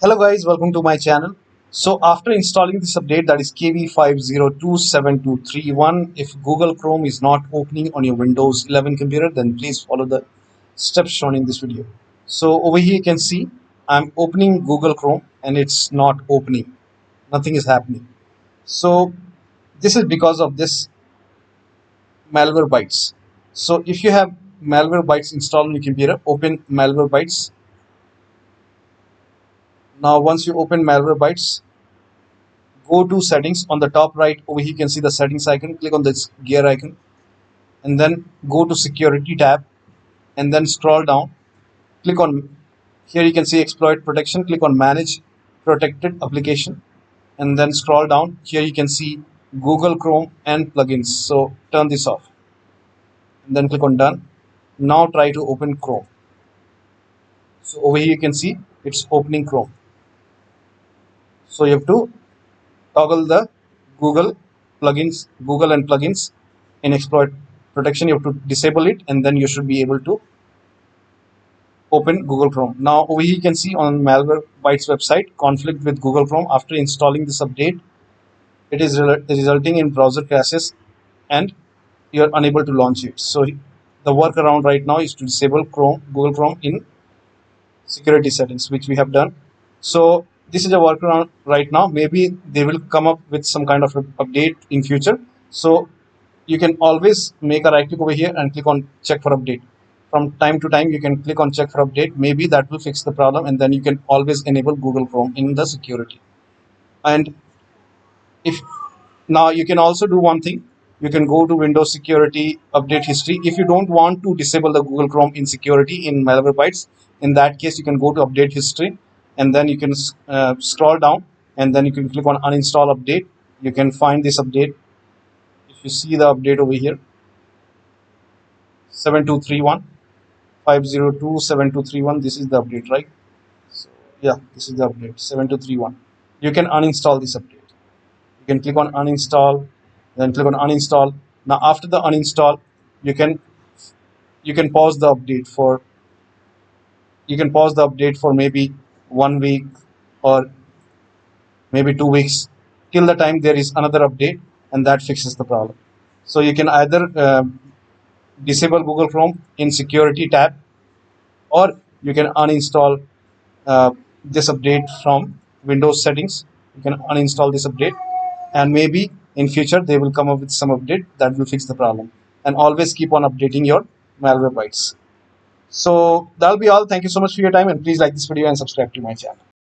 Hello guys, welcome to my channel. So after installing this update, that is KB5027231, if Google Chrome is not opening on your Windows 11 computer, then please follow the steps shown in this video. So over here you can see I'm opening Google Chrome and it's not opening. Nothing is happening. So this is because of this malware bytes. So if you have malware bytes installed on your computer, open malware bytes. Now once you open malware bytes, go to settings. On the top right over here you can see the settings icon. Click on this gear icon and then go to security tab and then scroll down. Click on here, you can see exploit protection. Click on manage protected application and then scroll down. Here you can see Google Chrome and plugins, so turn this off and then click on done. Now try to open Chrome. So over here you can see it's opening Chrome. So you have to toggle the Google Google and plugins in exploit protection. You have to disable it and then you should be able to open Google Chrome. Now over here you can see on Malwarebytes website, conflict with Google Chrome. After installing this update, it is resulting in browser crashes and you are unable to launch it. So the workaround right now is to disable Google Chrome in security settings, which we have done. So this is a workaround right now. Maybe they will come up with some kind of update in future. So you can always make a right click over here and click on check for update. From time to time you can click on check for update. Maybe that will fix the problem and then you can always enable Google Chrome in the security. And if now you can also do one thing, you can go to Windows security update history. If you don't want to disable the Google Chrome in security in Malwarebytes, in that case you can go to update history and then you can scroll down and then you can click on uninstall update. You can find this update. If you see the update over here, 7231 5027231, this is the update, right? So yeah, this is the update 7231. You can uninstall this update. You can click on uninstall, then click on uninstall. Now after the uninstall, you can pause the update for maybe 1 week or maybe 2 weeks, till the time there is another update and that fixes the problem. So you can either disable Google Chrome in security tab, or you can uninstall this update from Windows settings. You can uninstall this update and maybe in future they will come up with some update that will fix the problem. And always keep on updating your Malwarebytes. So that'll be all. Thank you so much for your time and please like this video and subscribe to my channel.